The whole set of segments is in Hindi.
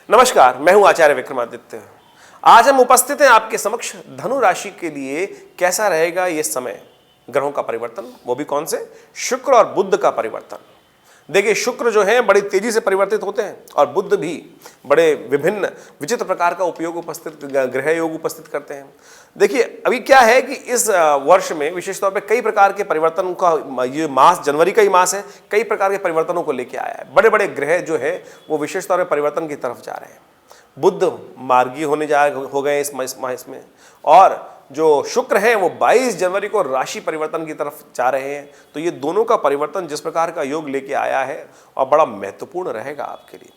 नमस्कार, मैं हूं आचार्य विक्रमादित्य। आज हम उपस्थित हैं आपके समक्ष धनु राशि के लिए कैसा रहेगा ये समय, ग्रहों का परिवर्तन, वो भी कौन से, शुक्र और बुध का परिवर्तन। देखिए, शुक्र जो है बड़ी तेजी से परिवर्तित होते हैं और बुध भी बड़े विभिन्न विचित्र प्रकार का उपयोग उपस्थित ग्रह योग उपस्थित करते हैं। देखिए, अभी क्या है कि इस वर्ष में विशेष तौर पे कई प्रकार के परिवर्तन का ये मास, जनवरी का ही मास है, कई प्रकार के परिवर्तनों को लेके आया है। बड़े बड़े ग्रह जो है वो विशेष तौर पे परिवर्तन की तरफ जा रहे हैं। बुध मार्गी हो गए इस मास में, और जो शुक्र है वो 22 जनवरी को राशि परिवर्तन की तरफ जा रहे हैं। तो ये दोनों का परिवर्तन जिस प्रकार का योग लेके आया है और बड़ा महत्वपूर्ण रहेगा आपके लिए।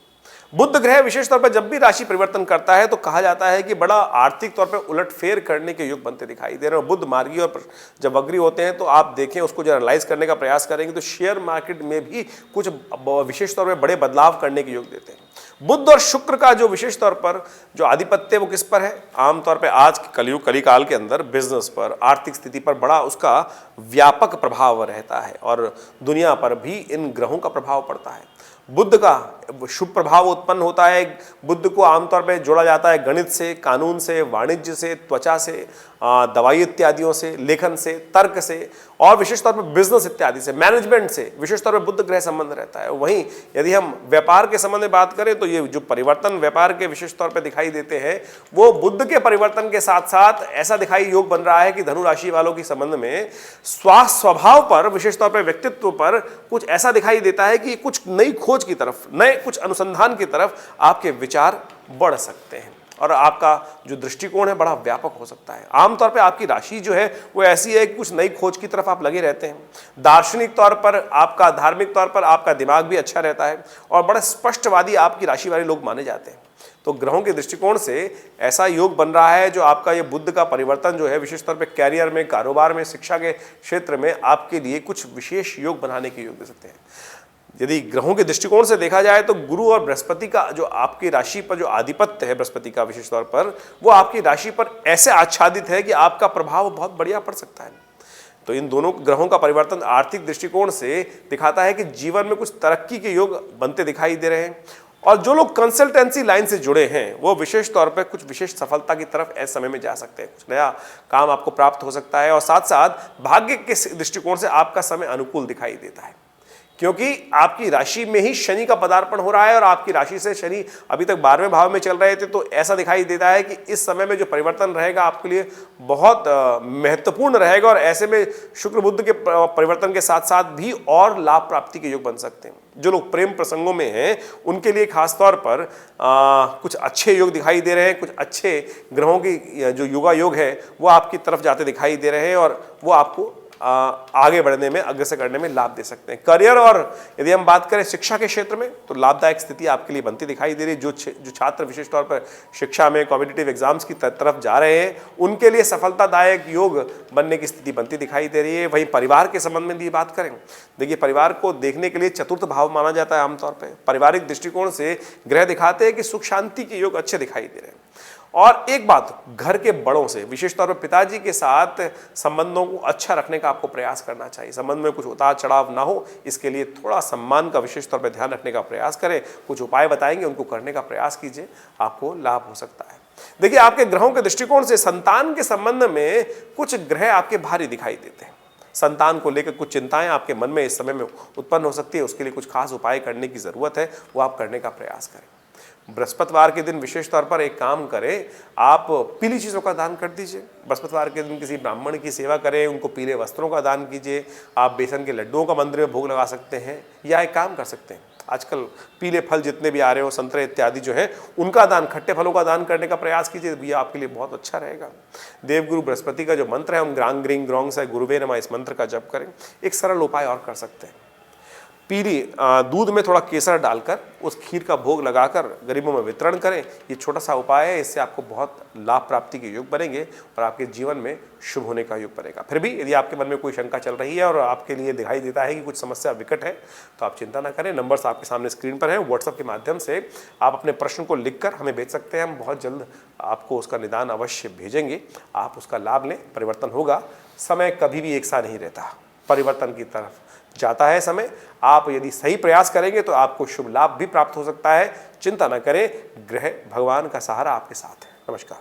बुध ग्रह विशेष तौर पर जब भी राशि परिवर्तन करता है तो कहा जाता है कि बड़ा आर्थिक तौर पर उलटफेर करने के योग बनते दिखाई दे रहे हैं। बुध मार्गी और जब वक्री होते हैं तो आप देखें, उसको जब एनालाइज करने का प्रयास करेंगे तो शेयर मार्केट में भी कुछ विशेष तौर पर बड़े बदलाव करने के योग देते हैं। बुध और शुक्र का जो विशेष तौर पर जो आधिपत्य वो किस पर है, आमतौर पर आज कलयुग कलिकाल के अंदर बिजनेस पर, आर्थिक स्थिति पर बड़ा उसका व्यापक प्रभाव रहता है और दुनिया पर भी इन ग्रहों का प्रभाव पड़ता है। बुध का शुभ प्रभाव उत्पन्न होता है। बुध को आमतौर पर जोड़ा जाता है गणित से, कानून से, वाणिज्य से, त्वचा से, दवाई इत्यादियों से, लेखन से, तर्क से और विशेष तौर पर बिजनेस इत्यादि से, मैनेजमेंट से विशेष तौर पर बुध ग्रह संबंध रहता है। वहीं यदि हम व्यापार के संबंध में बात करें तो ये जो परिवर्तन व्यापार के विशेष तौर पर दिखाई देते हैं वो बुध के परिवर्तन के साथ साथ ऐसा दिखाई योग बन रहा है कि धनु राशि वालों के संबंध में स्वभाव पर, विशेष तौर पर व्यक्तित्व पर कुछ ऐसा दिखाई देता है कि कुछ नई खोज की तरफ, नए कुछ अनुसंधान की तरफ आपके विचार बढ़ सकते हैं और आपका जो दृष्टिकोण है बड़ा व्यापक हो सकता है। आमतौर पे आपकी राशि जो है वो ऐसी है कि कुछ नई खोज की तरफ आप लगे रहते हैं। दार्शनिक तौर पर आपका, धार्मिक तौर पर आपका दिमाग भी अच्छा रहता है और बड़े स्पष्टवादी आपकी राशि वाले लोग माने जाते हैं। तो ग्रहों के दृष्टिकोण से ऐसा योग बन रहा है जो आपका ये बुध का परिवर्तन जो है विशेष तौर पर कैरियर में, कारोबार में, शिक्षा के क्षेत्र में आपके लिए कुछ विशेष योग बनाने के योग दे सकते हैं। यदि ग्रहों के दृष्टिकोण से देखा जाए तो गुरु और बृहस्पति का जो आपकी राशि पर जो आधिपत्य है बृहस्पति का विशेष तौर पर, वो आपकी राशि पर ऐसे आच्छादित है कि आपका प्रभाव बहुत बढ़िया पड़ सकता है। तो इन दोनों ग्रहों का परिवर्तन आर्थिक दृष्टिकोण से दिखाता है कि जीवन में कुछ तरक्की के योग बनते दिखाई दे रहे हैं और जो लोग कंसल्टेंसी लाइन से जुड़े हैं वो विशेष तौर पर कुछ विशेष सफलता की तरफ ऐसे समय में जा सकते हैं। कुछ नया काम आपको प्राप्त हो सकता है और साथ साथ भाग्य के दृष्टिकोण से आपका समय अनुकूल दिखाई देता है, क्योंकि आपकी राशि में ही शनि का पदार्पण हो रहा है और आपकी राशि से शनि अभी तक 12वें भाव में चल रहे थे। तो ऐसा दिखाई देता है कि इस समय में जो परिवर्तन रहेगा आपके लिए बहुत महत्वपूर्ण रहेगा और ऐसे में शुक्र बुध के परिवर्तन के साथ साथ भी और लाभ प्राप्ति के योग बन सकते हैं। जो लोग प्रेम प्रसंगों में हैं उनके लिए खास तौर पर कुछ अच्छे योग दिखाई दे रहे हैं। कुछ अच्छे ग्रहों की जो युगा योग है वो आपकी तरफ जाते दिखाई दे रहे हैं और वो आपको आगे बढ़ने में, अग्रसर करने में लाभ दे सकते हैं। करियर और यदि हम बात करें शिक्षा के क्षेत्र में तो लाभदायक स्थिति आपके लिए बनती दिखाई दे रही है। जो छात्र विशेष तौर पर शिक्षा में कॉम्पिटिटिव एग्जाम्स की तरफ जा रहे हैं उनके लिए सफलतादायक योग बनने की स्थिति बनती दिखाई दे रही है। वहीं परिवार के संबंध में भी बात करें, देखिए, परिवार को देखने के लिए चतुर्थ भाव माना जाता है आमतौर पर। पारिवारिक दृष्टिकोण से ग्रह दिखाते हैं कि सुख शांति के योग अच्छे दिखाई दे रहे हैं। और एक बात, घर के बड़ों से, विशेष तौर पर पिताजी के साथ संबंधों को अच्छा रखने का आपको प्रयास करना चाहिए। संबंध में कुछ उतार चढ़ाव ना हो, इसके लिए थोड़ा सम्मान का विशेष तौर पर ध्यान रखने का प्रयास करें। कुछ उपाय बताएंगे, उनको करने का प्रयास कीजिए, आपको लाभ हो सकता है। देखिए, आपके ग्रहों के दृष्टिकोण से संतान के संबंध में कुछ ग्रह आपके भारी दिखाई देते हैं। संतान को लेकर कुछ चिंताएं आपके मन में इस समय में उत्पन्न हो सकती है। उसके लिए कुछ खास उपाय करने की जरूरत है, वो आप करने का प्रयास करें। बृहस्पतिवार के दिन विशेष तौर पर एक काम करें, आप पीली चीज़ों का दान कर दीजिए। बृहस्पतिवार के दिन किसी ब्राह्मण की सेवा करें, उनको पीले वस्त्रों का दान कीजिए। आप बेसन के लड्डुओं का मंदिर में भोग लगा सकते हैं या एक काम कर सकते हैं, आजकल पीले फल जितने भी आ रहे हो, संतरे इत्यादि जो है, उनका दान, खट्टे फलों का दान करने का प्रयास कीजिए। ये आपके लिए बहुत अच्छा रहेगा। देवगुरु बृहस्पति का जो मंत्र है, हम ग्रांग ग्रींग ग्रोंग से गुरुवे नमः, इस मंत्र का जप करें। एक सरल उपाय और कर सकते हैं, पीली दूध में थोड़ा केसर डालकर उस खीर का भोग लगाकर गरीबों में वितरण करें। ये छोटा सा उपाय है, इससे आपको बहुत लाभ प्राप्ति के योग बनेंगे और आपके जीवन में शुभ होने का योग बनेगा। फिर भी यदि आपके मन में कोई शंका चल रही है और आपके लिए दिखाई देता है कि कुछ समस्या विकट है तो आप चिंता ना करें। नंबर्स आपके सामने स्क्रीन पर हैं, व्हाट्सएप के माध्यम से आप अपने प्रश्न को लिखकर हमें भेज सकते हैं। हम बहुत जल्द आपको उसका निदान अवश्य भेजेंगे, आप उसका लाभ लें। परिवर्तन होगा, समय कभी भी एक सा नहीं रहता, परिवर्तन की तरफ जाता है समय, आप यदि सही प्रयास करेंगे तो आपको शुभ लाभ भी प्राप्त हो सकता है। चिंता न करें, ग्रह भगवान का सहारा आपके साथ है। नमस्कार।